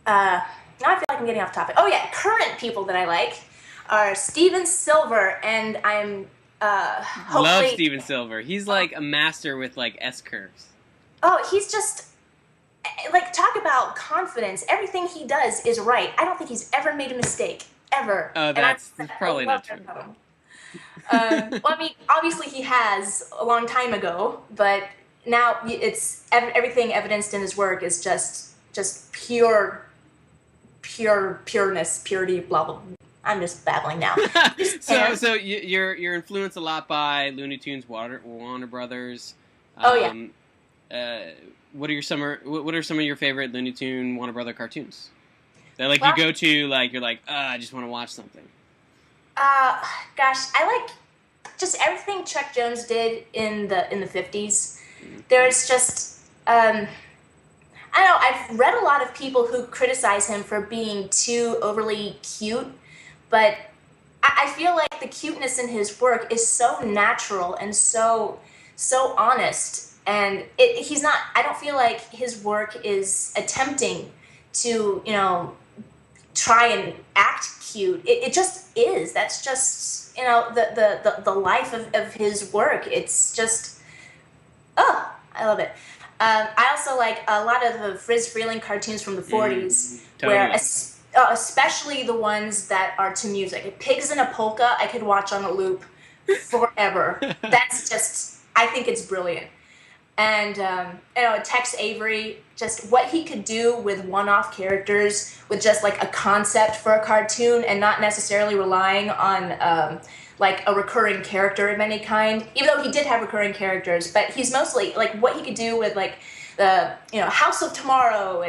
now I feel like I'm getting off topic. Oh yeah, current people that I like are Steven Silver, and I'm Love hopefully. Steven Silver. He's like a master with like S curves. Oh, he's just like talk about confidence. Everything he does is right. I don't think he's ever made a mistake ever, Oh, and that's I probably love not that true. about him. Well, I mean, obviously he has a long time ago, but now it's everything evidenced in his work is just pureness, purity, blah blah. I'm just babbling now. Just So him. so you're influenced a lot by Looney Tunes, Warner Brothers. Oh yeah. Um, uh, what are some of your favorite Looney Tune Warner Brother cartoons that like you Well, go to like you're like I just want to watch something. uh, gosh, I like just everything Chuck Jones did in the 50s. There's just I don't know. I've read a lot of people who criticize him for being too overly cute, but I feel like the cuteness in his work is so natural and so honest, and he's not. I don't feel like his work is attempting to try and act cute. It just is. That's just the life of his work. It's just I love it. I also like a lot of the Friz Freleng cartoons from the 40s, where Totally. especially the ones that are to music. Pigs in a Polka, I could watch on a loop forever. That's just, I think it's brilliant. And Tex Avery, just what he could do with one-off characters, with just like a concept for a cartoon, and not necessarily relying on like a recurring character of any kind. Even though he did have recurring characters, but he's mostly like what he could do with like the House of Tomorrow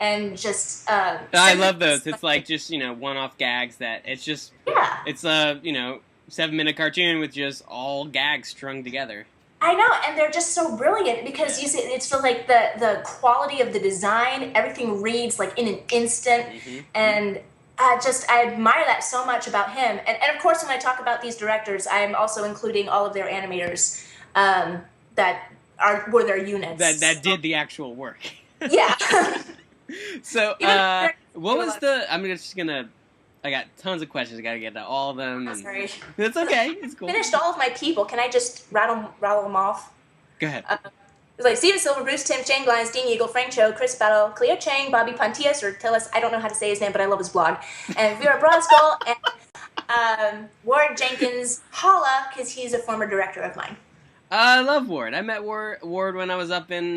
and just I love those. It's like just one-off gags that yeah. it's a 7-minute cartoon with just all gags strung together. I know, and they're just so brilliant because Yeah. you see, it's for like the quality of the design. Everything reads like in an instant, and I admire that so much about him. And of course, when I talk about these directors, I am also including all of their animators that were their That units. did the actual work. Yeah, So, even they're what do a was lot. the? I'm just gonna. I got tons of questions. I gotta get to all of them, Oh, and sorry, it's okay. It's cool. finished all of my people. Can I just rattle them off? Go ahead. It's like Steven Silver, Bruce Tim, Shane Glines, Dean Eagle, Frank Cho, Chris Battle, Cleo Chang, Bobby Pontius, or Tillis, I don't know how to say his name, but I love his blog, and Vera Brodskull, and Ward Jenkins, Holla, because he's a former director of mine. I love Ward. I met Ward when I was up in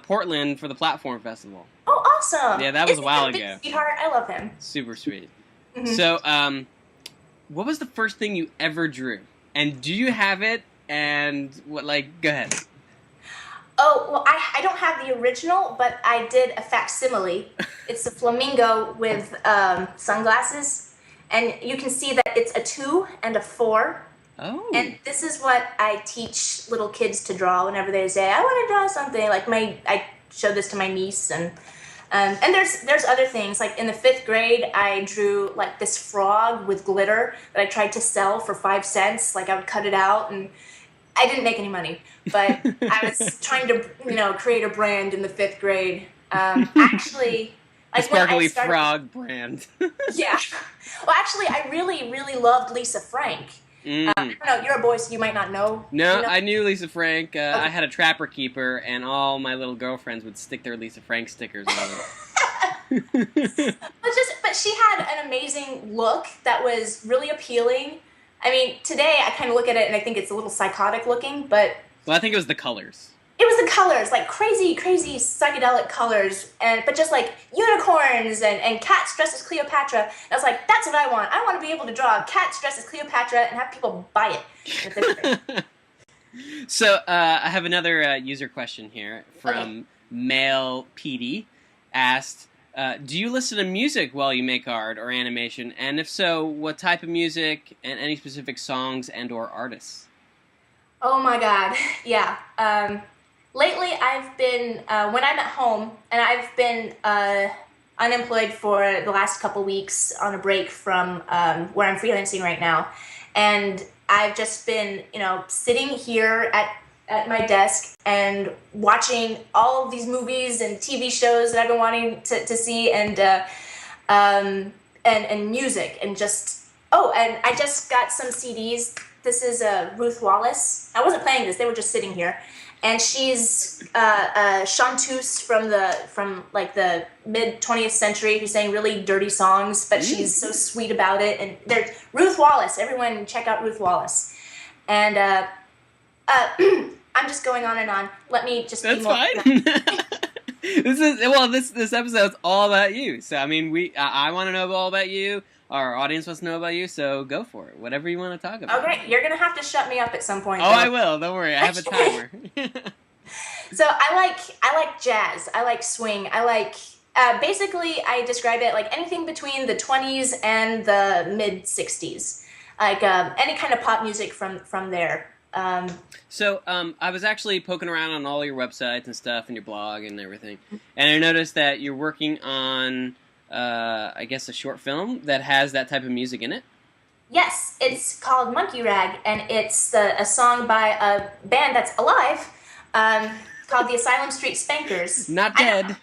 Portland for the Platform Festival. Oh, awesome! Yeah, that was a Isn't he while a big ago. sweetheart? I love him. Super sweet. Hmm. So, what was the first thing you ever drew? And do you have it? And what? Like, go ahead. Oh, well, I don't have the original, but I did a facsimile. It's a flamingo with sunglasses, and you can see that it's a 2 and a 4. Oh. And this is what I teach little kids to draw whenever they say, "I want to draw something." Like I show this to my niece, and there's other things. Like in the 5th grade, I drew like this frog with glitter that I tried to sell for 5 cents. Like I would cut it out, and I didn't make any money, but I was trying to create a brand in the 5th grade. Actually, The like when I sparkly started, frog brand. yeah. Well, actually, I really loved Lisa Frank. I don't know. You're a boy, so you might not know. No, You know? I knew Lisa Frank. Okay. I had a Trapper Keeper, and all my little girlfriends would stick their Lisa Frank stickers on it. But she had an amazing look that was really appealing. I mean, today I kind of look at it and I think it's a little psychotic looking, but Well, I think it was the colors. it was the colors, like crazy psychedelic colors, but just like unicorns and cats dressed as Cleopatra. And I was like, that's what I want. I want to be able to draw cats dressed as Cleopatra and have people buy it. So, I have another user question here from Okay. Male PD. Asked, do you listen to music while you make art or animation? And if so, what type of music and any specific songs and or artists? Oh my God, yeah. Lately, I've been when I'm at home, and I've been unemployed for the last couple weeks on a break from where I'm freelancing right now, and I've just been, sitting here at at my desk and watching all of these movies and TV shows that I've been wanting to see, and music, and just, and I just got some CDs. This is Ruth Wallace. I wasn't playing this; they were just sitting here, and she's chanteuse from the mid 20th century, who's sang really dirty songs, but she's so sweet about it. And there's Ruth Wallace. Everyone, check out Ruth Wallace. And I'm just going on and on. Let me just. That's fine. This episode's all about you. So I mean, I want to know all about you. Our audience wants to know about you. So go for it. Whatever you want to talk about. Okay, you're gonna have to shut me up at some point. Oh, though. I will. Don't worry. I have a timer. So I like jazz. I like swing. I like. Basically, I describe it like anything between the 20s and the mid 60s, like any kind of pop music from there. So I was actually poking around on all your websites and stuff and your blog and everything, and I noticed that you're working on, I guess, a short film that has that type of music in it. Yes, it's called Monkey Rag, and it's a song by a band that's alive, called the Asylum Street Spankers. Not dead.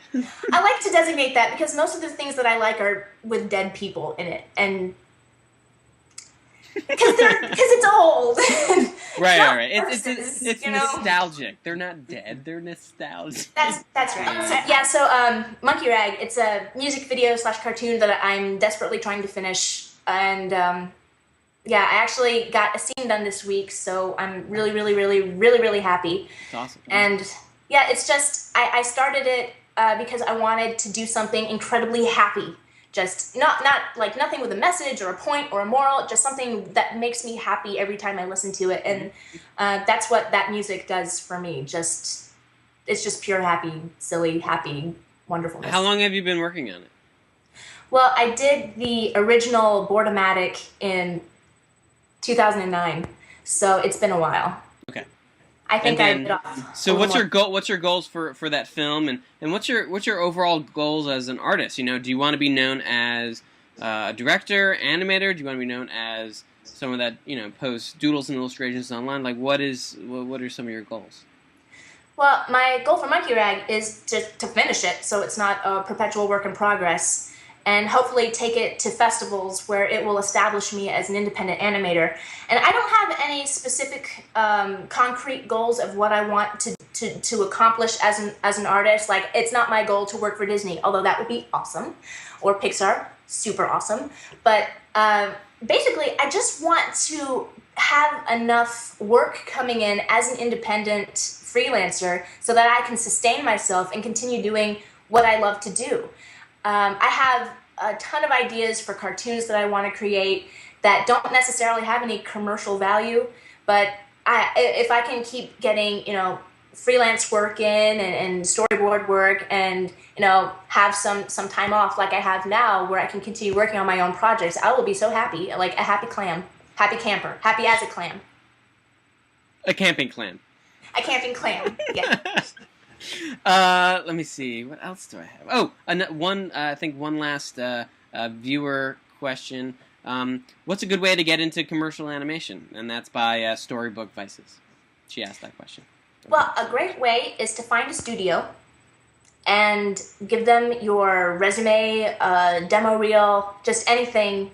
I like to designate that because most of the things that I like are with dead people in it, and because it's old. Right. It's nostalgic. They're not dead. They're nostalgic. That's right. So Monkey Rag. It's a music video / cartoon that I'm desperately trying to finish, and I actually got a scene done this week, so I'm really happy. It's awesome. And it's just I started it because I wanted to do something incredibly happy. Just not like nothing with a message or a point or a moral, just something that makes me happy every time I listen to it. And that's what that music does for me. It's just pure happy, silly, happy wonderfulness. How long have you been working on it? Well, I did the original Boardomatic in 2009, so it's been a while. Okay. I think I bit off. So what's your goal? What's your goals for that film, and what's your overall goals as an artist? You know, do you want to be known as a director, animator? Do you want to be known as someone that posts doodles and illustrations online? Like, what are some of your goals? Well, my goal for Monkey Rag is to finish it, so it's not a perpetual work in progress, and hopefully take it to festivals where it will establish me as an independent animator. And I don't have any specific concrete goals of what I want to accomplish as an artist. Like, it's not my goal to work for Disney, although that would be awesome, or Pixar, super awesome. But basically, I just want to have enough work coming in as an independent freelancer so that I can sustain myself and continue doing what I love to do. I have a ton of ideas for cartoons that I want to create that don't necessarily have any commercial value, but if I can keep getting, freelance work in and storyboard work and, have some time off like I have now where I can continue working on my own projects, I will be so happy, like a happy clam, happy camper, happy as a clam. A camping clam. A camping clam, yeah. Let me see. What else do I have? Oh, I think one last viewer question. What's a good way to get into commercial animation? And that's by Storybook Vices. She asked that question. Well, a great way is to find a studio and give them your resume, demo reel, just anything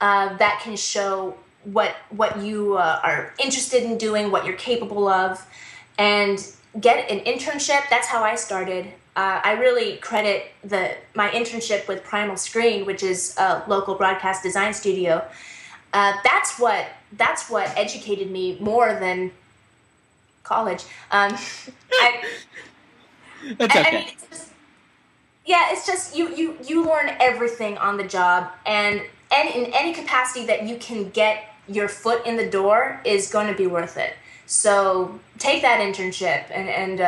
that can show what you are interested in doing, what you're capable of, and get an internship. That's how I started. I really credit my internship with Primal Screen, which is a local broadcast design studio. That's what educated me more than college. That's okay. I mean, it's just you learn everything on the job, and in any capacity that you can get your foot in the door is going to be worth it. So take that internship and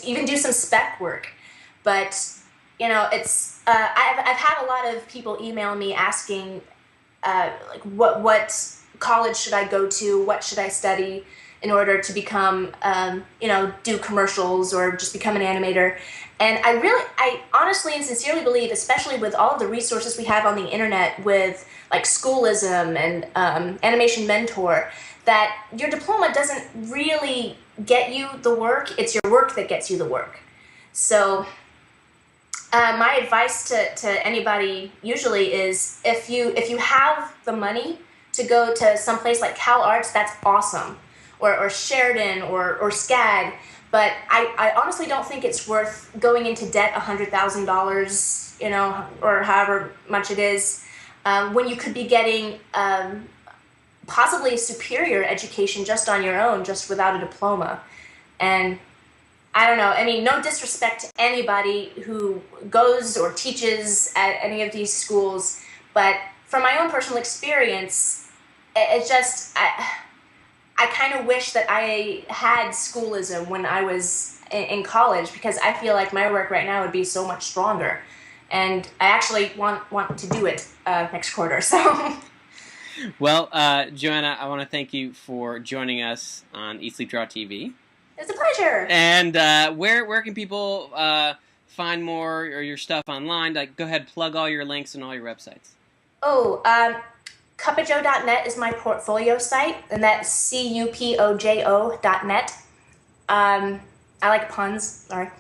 even do some spec work. But it's I've had a lot of people email me asking like what college should I go to, what should I study in order to become do commercials or just become an animator. And I honestly and sincerely believe, especially with all of the resources we have on the internet with like Schoolism and Animation Mentor, that your diploma doesn't really get you the work. It's your work that gets you the work. So my advice to anybody usually is if you have the money to go to someplace like Cal Arts, that's awesome, or Sheridan or SCAD. But I honestly don't think it's worth going into debt $100,000, or however much it is, when you could be getting possibly a superior education just on your own, just without a diploma. And I don't know. I mean, no disrespect to anybody who goes or teaches at any of these schools, but from my own personal experience, it's just I kind of wish that I had schoolism when I was in college, because I feel like my work right now would be so much stronger, and I actually want to do it next quarter. So. Well, Joanna, I want to thank you for joining us on EatSleepDraw TV. It's a pleasure. And where can people find more or your stuff online? Like, go ahead, plug all your links and all your websites. Oh, cupojo.net is my portfolio site, and that's cupojo.net. I like puns. Sorry.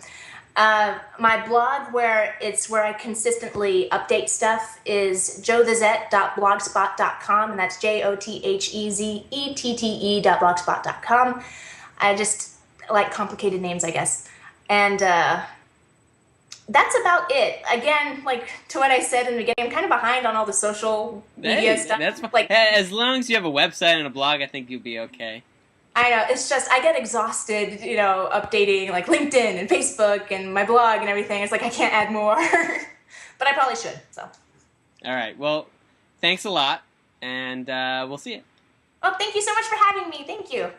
My blog, where I consistently update stuff, is jothezette.blogspot.com, and that's jothezette.blogspot.com. I just like complicated names, I guess. And that's about it. Again, like to what I said in the beginning, I'm kind of behind on all the social media stuff. That's like, as long as you have a website and a blog, I think you'll be okay. I know, it's just I get exhausted, updating like LinkedIn and Facebook and my blog and everything. It's like I can't add more, but I probably should. So. All right. Well, thanks a lot, and we'll see you. Well, thank you so much for having me. Thank you.